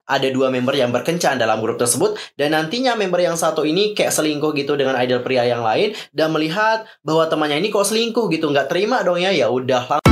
ada 2 member yang berkencan dalam grup tersebut, dan nantinya member yang satu ini kayak selingkuh gitu dengan idol pria yang lain, dan melihat bahwa temannya ini kok selingkuh gitu, nggak terima dong ya. Ya udah.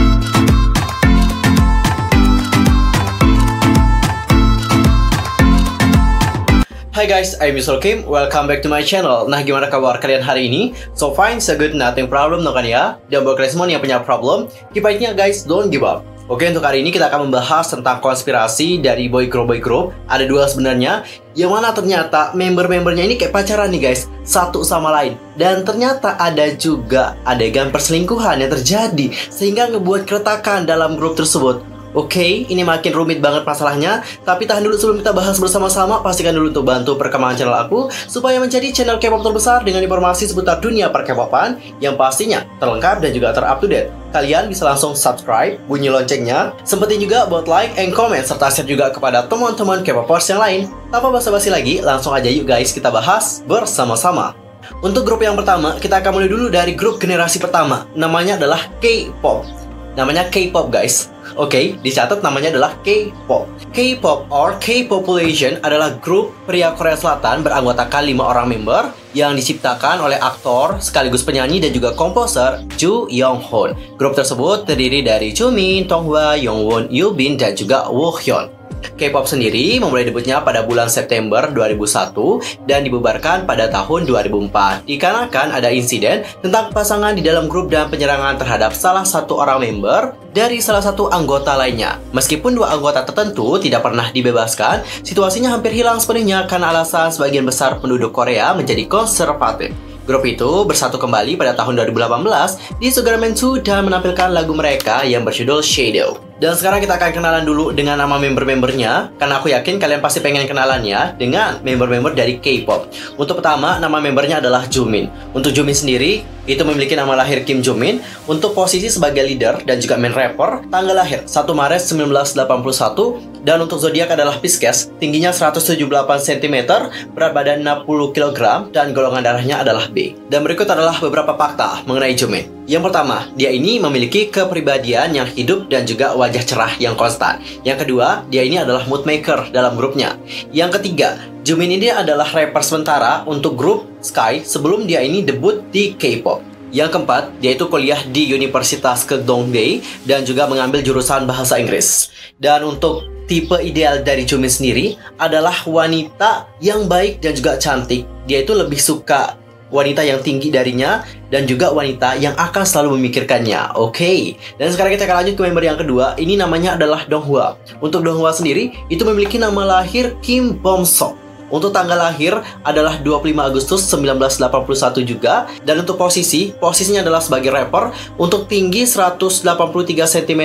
Hi guys, I'm Mr. Kim. Welcome back to my channel. Nah, gimana kabar kalian hari ini? So fine, so good, nothing problem, no kan ya? Dan buat kalian semua yang punya problem, keep fighting guys, don't give up. Oke, untuk hari ini kita akan membahas tentang konspirasi dari boy group. Ada 2 sebenarnya, yang mana ternyata member-membernya ini kayak pacaran nih guys, satu sama lain. Dan ternyata ada juga adegan perselingkuhan yang terjadi, sehingga ngebuat keretakan dalam grup tersebut. Oke, ini makin rumit banget masalahnya. Tapi tahan dulu sebelum kita bahas bersama-sama. Pastikan dulu untuk bantu perkembangan channel aku, supaya menjadi channel K-pop terbesar dengan informasi seputar dunia per-K-popan yang pastinya terlengkap dan juga ter-up-to-date. Kalian bisa langsung subscribe, bunyi loncengnya. Sempetin juga buat like and comment, serta share juga kepada teman-teman K-popers yang lain. Tanpa basa-basi lagi, langsung aja yuk guys kita bahas bersama-sama. Untuk grup yang pertama, kita akan mulai dulu dari grup generasi pertama. Namanya adalah K-pop. Namanya K-pop guys. Oke, dicatat namanya adalah K-pop. K-pop or K-population adalah grup pria Korea Selatan beranggotakan 5 orang member yang diciptakan oleh aktor sekaligus penyanyi dan juga komposer Ju Young-hoon. Grup tersebut terdiri dari Jimin, Donghwa, Youngwon, Yubin, dan juga Woohyun. K-pop sendiri memulai debutnya pada bulan September 2001 dan dibubarkan pada tahun 2004 dikarenakan ada insiden tentang pasangan di dalam grup dan penyerangan terhadap salah satu orang member dari salah satu anggota lainnya. Meskipun 2 anggota tertentu tidak pernah dibebaskan, situasinya hampir hilang sepenuhnya karena alasan sebagian besar penduduk Korea menjadi konservatif. Grup itu bersatu kembali pada tahun 2018 di Sugarman 2 dan menampilkan lagu mereka yang berjudul Shadow. Dan sekarang kita akan kenalan dulu dengan nama member-membernya, karena aku yakin kalian pasti pengen kenalannya dengan member-member dari K-pop. Untuk pertama, nama membernya adalah Jimin. Untuk Jimin sendiri, itu memiliki nama lahir Kim Jimin. Untuk posisi sebagai leader dan juga main rapper, tanggal lahir 1 Maret 1981. Dan untuk zodiak adalah Pisces, tingginya 178 cm, berat badan 60 kg, dan golongan darahnya adalah B. Dan berikut adalah beberapa fakta mengenai Jimin. Yang pertama, dia ini memiliki kepribadian yang hidup dan juga wajah cerah yang konstan. Yang kedua, dia ini adalah mood maker dalam grupnya. Yang ketiga, Jimin ini adalah rapper sementara untuk grup Sky sebelum dia ini debut di K-pop. Yang keempat, dia itu kuliah di Universitas Kedongdae dan juga mengambil jurusan bahasa Inggris. Dan untuk tipe ideal dari Jimin sendiri adalah wanita yang baik dan juga cantik. Dia itu lebih suka wanita yang tinggi darinya dan juga wanita yang akan selalu memikirkannya. Oke. Dan sekarang kita akan lanjut ke member yang kedua. Ini namanya adalah Donghwa. Untuk Donghwa sendiri itu memiliki nama lahir Kim Bom-sok. Untuk tanggal lahir adalah 25 Agustus 1981 juga. Dan untuk posisinya adalah sebagai rapper. Untuk tinggi 183 cm,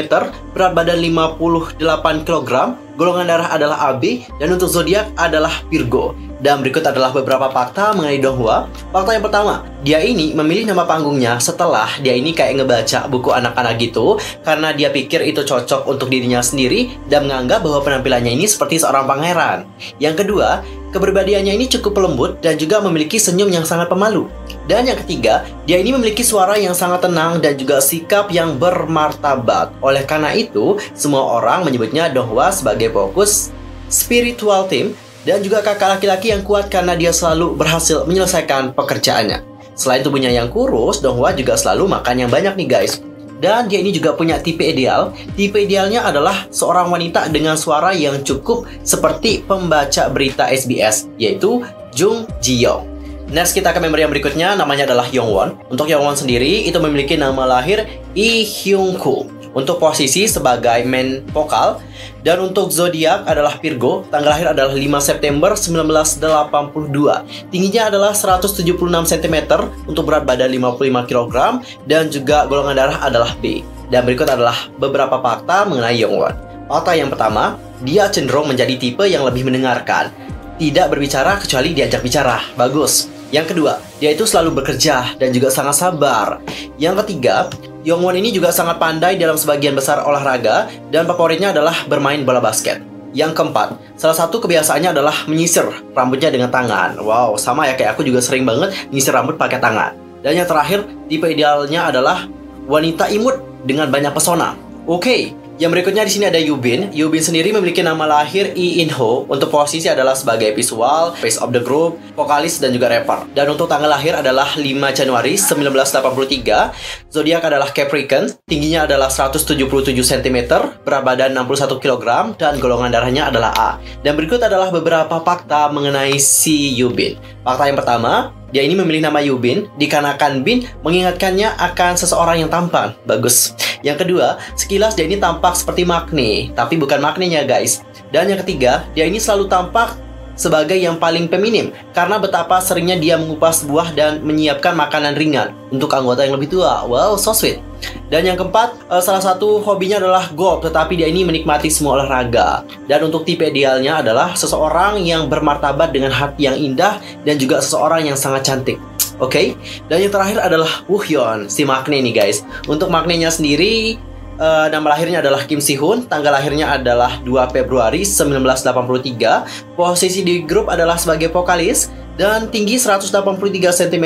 berat badan 58 kg, golongan darah adalah AB, dan untuk zodiak adalah Virgo. Dan berikut adalah beberapa fakta mengenai Donghwa. Fakta yang pertama, dia ini memilih nama panggungnya setelah dia ini kayak ngebaca buku anak-anak gitu, karena dia pikir itu cocok untuk dirinya sendiri dan menganggap bahwa penampilannya ini seperti seorang pangeran. Yang kedua, kepribadiannya ini cukup lembut dan juga memiliki senyum yang sangat pemalu. Dan yang ketiga, dia ini memiliki suara yang sangat tenang dan juga sikap yang bermartabat. Oleh karena itu, semua orang menyebutnya Donghwa sebagai fokus spiritual team dan juga kakak laki-laki yang kuat karena dia selalu berhasil menyelesaikan pekerjaannya. Selain tubuhnya yang kurus, Donghwa juga selalu makan yang banyak nih guys. Dan dia ini juga punya tipe ideal. Tipe idealnya adalah seorang wanita dengan suara yang cukup seperti pembaca berita SBS, yaitu Jung Ji-young. Next, kita ke member yang berikutnya, namanya adalah Youngwon. Untuk Youngwon sendiri, itu memiliki nama lahir Lee Hyung-koo. Untuk posisi sebagai main vokal. Dan untuk zodiak adalah Virgo. Tanggal lahir adalah 5 September 1982. Tingginya adalah 176 cm. Untuk berat badan 55 kg. Dan juga golongan darah adalah B. Dan berikut adalah beberapa fakta mengenai Youngwon. Fakta yang pertama, dia cenderung menjadi tipe yang lebih mendengarkan. Tidak berbicara kecuali diajak bicara. Bagus. Yang kedua, dia itu selalu bekerja dan juga sangat sabar. Yang ketiga, Youngwon ini juga sangat pandai dalam sebagian besar olahraga dan favoritnya adalah bermain bola basket. Yang keempat, salah satu kebiasaannya adalah menyisir rambutnya dengan tangan. Wow, sama ya kayak aku juga sering banget menyisir rambut pakai tangan. Dan yang terakhir, tipe idealnya adalah wanita imut dengan banyak pesona. Oke, yang berikutnya di sini ada Yubin. Yubin sendiri memiliki nama lahir Lee In Ho. Untuk posisi adalah sebagai visual, face of the group, vokalis dan juga rapper. Dan untuk tanggal lahir adalah 5 Januari 1983. Zodiak adalah Capricorn. Tingginya adalah 177 cm, berat badan 61 kg, dan golongan darahnya adalah A. Dan berikut adalah beberapa fakta mengenai si Yubin. Fakta yang pertama, dia ini memilih nama Yubin dikarenakan Bin mengingatkannya akan seseorang yang tampan. Bagus. Yang kedua, sekilas dia ini tampak seperti Maknae, tapi bukan Maknae-nya guys. Dan yang ketiga, dia ini selalu tampak sebagai yang paling feminim karena betapa seringnya dia mengupas buah dan menyiapkan makanan ringan untuk anggota yang lebih tua. Wow, so sweet. Dan yang keempat, salah satu hobinya adalah golf, tetapi dia ini menikmati semua olahraga. Dan untuk tipe idealnya adalah seseorang yang bermartabat dengan hati yang indah dan juga seseorang yang sangat cantik. Oke, dan yang terakhir adalah Woohyun, si Maknae nih guys. Untuk Maknae-nya sendiri, nama lahirnya adalah Kim Si-hoon, tanggal lahirnya adalah 2 Februari 1983. Posisi di grup adalah sebagai vokalis dan tinggi 183 cm.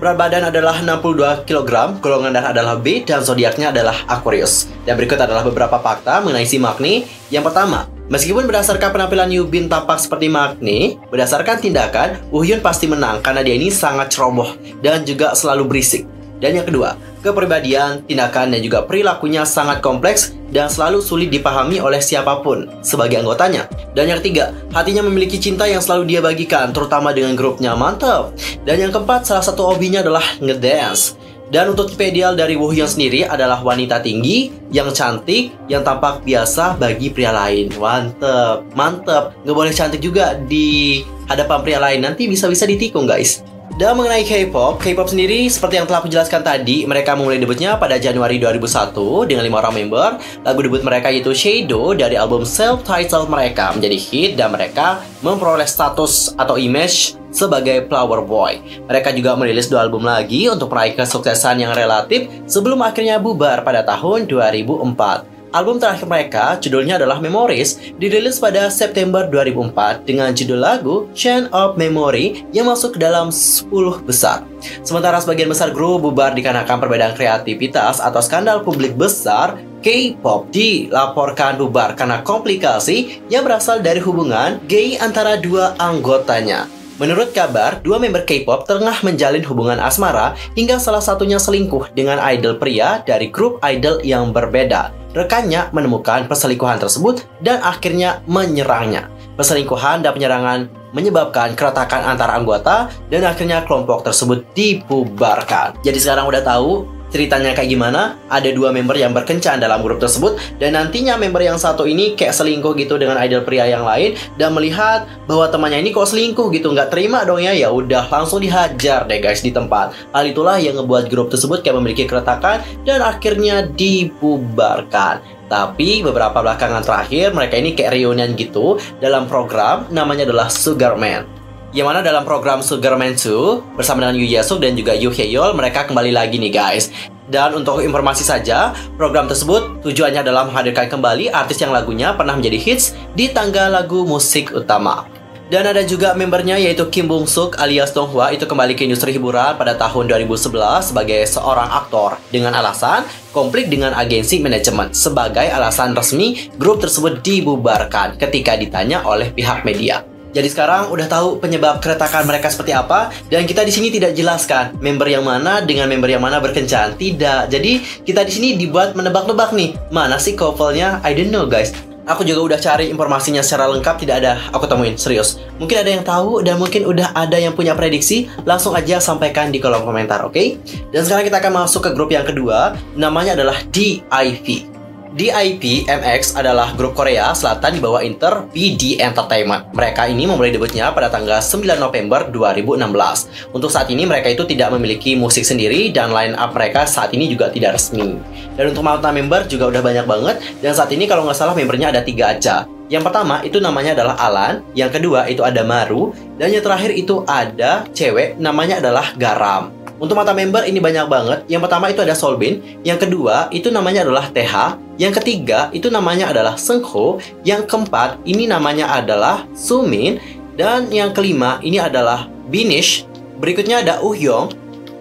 Berat badan adalah 62 kg, golongan darah adalah B, dan zodiaknya adalah Aquarius. Dan berikut adalah beberapa fakta mengenai si Maknae. Yang pertama, meskipun berdasarkan penampilan Yubin tampak seperti Maknae, berdasarkan tindakan, Woohyun pasti menang karena dia ini sangat ceroboh dan juga selalu berisik. Dan yang kedua, kepribadian, tindakan, dan juga perilakunya sangat kompleks dan selalu sulit dipahami oleh siapapun sebagai anggotanya. Dan yang ketiga, hatinya memiliki cinta yang selalu dia bagikan, terutama dengan grupnya. Mantap! Dan yang keempat, salah satu hobinya adalah ngedance. Dan untuk tipe ideal dari Woohyun sendiri adalah wanita tinggi, yang cantik, yang tampak biasa bagi pria lain. Mantep, mantep. Nggak boleh cantik juga di hadapan pria lain, nanti bisa-bisa ditikung guys. Dan mengenai K-pop, K-pop sendiri seperti yang telah aku jelaskan tadi, mereka memulai debutnya pada Januari 2001 dengan 5 orang member. Lagu debut mereka yaitu Shadow dari album self-titled mereka menjadi hit dan mereka memperoleh status atau image sebagai flower boy. Mereka juga merilis 2 album lagi untuk meraih kesuksesan yang relatif sebelum akhirnya bubar pada tahun 2004. Album terakhir mereka, judulnya adalah Memories, dirilis pada September 2004 dengan judul lagu Chain of Memory yang masuk ke dalam 10 besar. Sementara sebagian besar grup bubar dikarenakan perbedaan kreativitas atau skandal publik besar, K-pop dilaporkan bubar karena komplikasi yang berasal dari hubungan gay antara 2 anggotanya. Menurut kabar, 2 member K-pop tengah menjalin hubungan asmara hingga salah satunya selingkuh dengan idol pria dari grup idol yang berbeda. Rekannya menemukan perselingkuhan tersebut dan akhirnya menyerangnya. Perselingkuhan dan penyerangan menyebabkan keretakan antara anggota dan akhirnya kelompok tersebut dibubarkan. Jadi sekarang udah tahu ceritanya kayak gimana? Ada 2 member yang berkencan dalam grup tersebut dan nantinya member yang satu ini kayak selingkuh gitu dengan idol pria yang lain dan melihat bahwa temannya ini kok selingkuh gitu, nggak terima dong ya. Ya udah langsung dihajar deh guys di tempat. Hal itulah yang ngebuat grup tersebut kayak memiliki keretakan dan akhirnya dibubarkan. Tapi beberapa belakangan terakhir mereka ini kayak reunian gitu dalam program namanya adalah Sugar Man. Yang mana dalam program Sugar Man 2 bersama dengan Yoo Jae-suk dan juga Yoo Hye-yeol mereka kembali lagi nih guys. Dan untuk informasi saja, program tersebut tujuannya adalah menghadirkan kembali artis yang lagunya pernah menjadi hits di tangga lagu musik utama. Dan ada juga membernya yaitu Kim Bong-suk alias Dong Hwa itu kembali ke industri hiburan pada tahun 2011 sebagai seorang aktor dengan alasan konflik dengan agensi manajemen. Sebagai alasan resmi, grup tersebut dibubarkan ketika ditanya oleh pihak media. Jadi sekarang udah tahu penyebab keretakan mereka seperti apa dan kita di sini tidak jelaskan member yang mana dengan member yang mana berkencan. Tidak. Jadi kita di sini dibuat menebak-nebak nih, mana sih couple-nya? I don't know guys. Aku juga udah cari informasinya secara lengkap, tidak ada aku temuin, serius. Mungkin ada yang tahu dan mungkin udah ada yang punya prediksi, langsung aja sampaikan di kolom komentar, oke? Dan sekarang kita akan masuk ke grup yang kedua, namanya adalah DIV. DIV MX adalah grup Korea Selatan di bawah Inter PD Entertainment. Mereka ini memulai debutnya pada tanggal 9 November 2016. Untuk saat ini mereka itu tidak memiliki musik sendiri dan line up mereka saat ini juga tidak resmi. Dan untuk mantan member juga udah banyak banget. Dan saat ini kalau nggak salah membernya ada 3 aja. Yang pertama itu namanya adalah Alan, yang kedua itu ada Maru, dan yang terakhir itu ada cewek namanya adalah Garam. Untuk mata member ini banyak banget. Yang pertama itu ada Solbin, yang kedua itu namanya adalah TH, yang ketiga itu namanya adalah Seungho, yang keempat ini namanya adalah Sumin, dan yang kelima ini adalah Binish. Berikutnya ada Uhyung,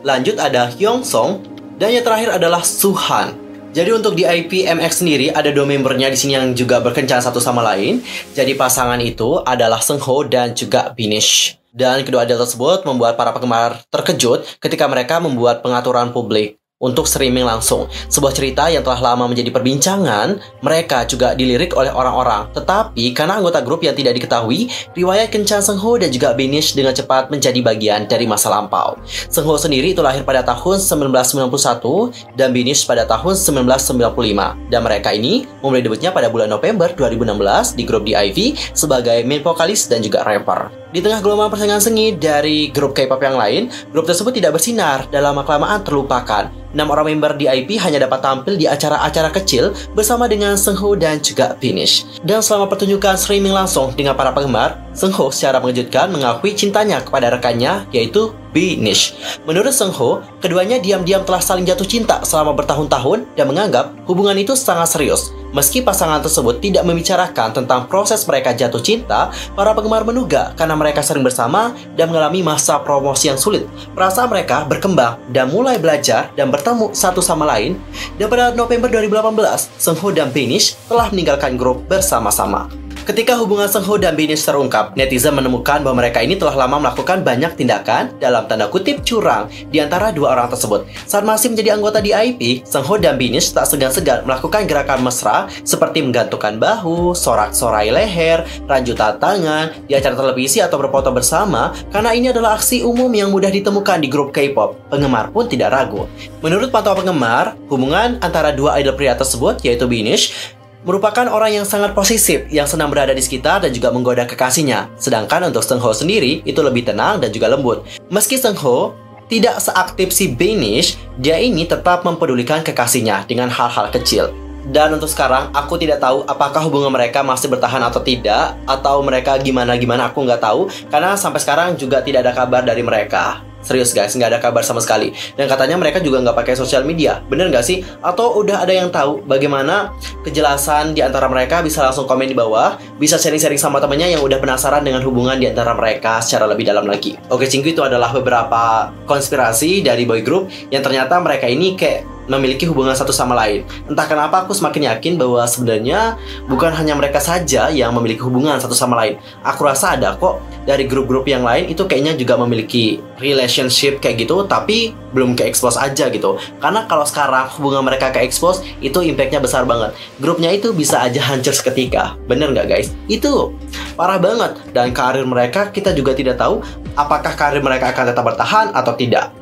lanjut ada Hyongsong, dan yang terakhir adalah Suhan. Jadi untuk di IP MX sendiri ada dua membernya di sini yang juga berkencan satu sama lain. Jadi pasangan itu adalah Seungho dan juga Binish. Dan kedua idol tersebut membuat para penggemar terkejut ketika mereka membuat pengaturan publik untuk streaming langsung. Sebuah cerita yang telah lama menjadi perbincangan, mereka juga dilirik oleh orang-orang. Tetapi karena anggota grup yang tidak diketahui, riwayat kencan Seungho dan juga Binish dengan cepat menjadi bagian dari masa lampau. Seungho sendiri itu lahir pada tahun 1991 dan Binish pada tahun 1995. Dan mereka ini memulai debutnya pada bulan November 2016 di grup DIV sebagai main vokalis dan juga rapper. Di tengah gelombang persaingan sengit dari grup K-pop yang lain, grup tersebut tidak bersinar dan lama-kelamaan terlupakan. 6 orang member DIP hanya dapat tampil di acara-acara kecil bersama dengan Seungho dan juga Binish. Dan selama pertunjukan streaming langsung dengan para penggemar, Seungho secara mengejutkan mengakui cintanya kepada rekannya, yaitu Binish. Menurut Seungho, keduanya diam-diam telah saling jatuh cinta selama bertahun-tahun dan menganggap hubungan itu sangat serius. Meski pasangan tersebut tidak membicarakan tentang proses mereka jatuh cinta, para penggemar menduga karena mereka sering bersama dan mengalami masa promosi yang sulit. Perasaan mereka berkembang dan mulai belajar dan bertemu satu sama lain. Dan pada November 2018, Seungho dan Binish telah meninggalkan grup bersama-sama. Ketika hubungan Seungho dan Binish terungkap, netizen menemukan bahwa mereka ini telah lama melakukan banyak tindakan dalam tanda kutip curang di antara dua orang tersebut. Saat masih menjadi anggota di IP, Seungho dan Binish tak segan-segan melakukan gerakan mesra seperti menggantungkan bahu, sorak-sorai leher, ranjutan tangan di acara televisi atau berfoto bersama karena ini adalah aksi umum yang mudah ditemukan di grup K-pop. Penggemar pun tidak ragu. Menurut pantauan penggemar, hubungan antara dua idol pria tersebut yaitu Binish merupakan orang yang sangat posesif, yang senang berada di sekitar dan juga menggoda kekasihnya. Sedangkan untuk Seungho sendiri, itu lebih tenang dan juga lembut. Meski Seungho tidak seaktif si Binish, dia ini tetap mempedulikan kekasihnya dengan hal-hal kecil. Dan untuk sekarang, aku tidak tahu apakah hubungan mereka masih bertahan atau tidak, atau mereka gimana-gimana, aku nggak tahu. Karena sampai sekarang juga tidak ada kabar dari mereka. Serius guys, nggak ada kabar sama sekali. Dan katanya mereka juga nggak pakai sosial media. Bener nggak sih? Atau udah ada yang tahu bagaimana kejelasan di antara mereka? Bisa langsung komen di bawah. Bisa sharing-sharing sama temannya yang udah penasaran dengan hubungan di antara mereka secara lebih dalam lagi. Oke, Cinggu, itu adalah beberapa konspirasi dari boy group yang ternyata mereka ini kayak memiliki hubungan satu sama lain. Entah kenapa aku semakin yakin bahwa sebenarnya bukan hanya mereka saja yang memiliki hubungan satu sama lain. Aku rasa ada kok dari grup-grup yang lain itu kayaknya juga memiliki relationship kayak gitu, tapi belum ke-expose aja gitu. Karena kalau sekarang hubungan mereka ke-expose, itu impactnya besar banget. Grupnya itu bisa aja hancur seketika. Bener nggak guys? Itu parah banget. Dan karir mereka kita juga tidak tahu apakah karir mereka akan tetap bertahan atau tidak.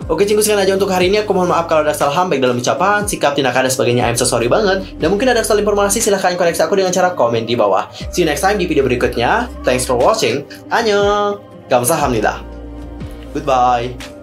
Oke, Cinggu, sekian aja untuk hari ini. Aku mohon maaf kalau ada salah baik dalam ucapan, sikap, tindakan, dan sebagainya. I'm so sorry banget. Dan mungkin ada salah informasi, silahkan koreksi aku dengan cara komen di bawah. See you next time di video berikutnya. Thanks for watching. Annyeong. Kamsahamnida. Goodbye.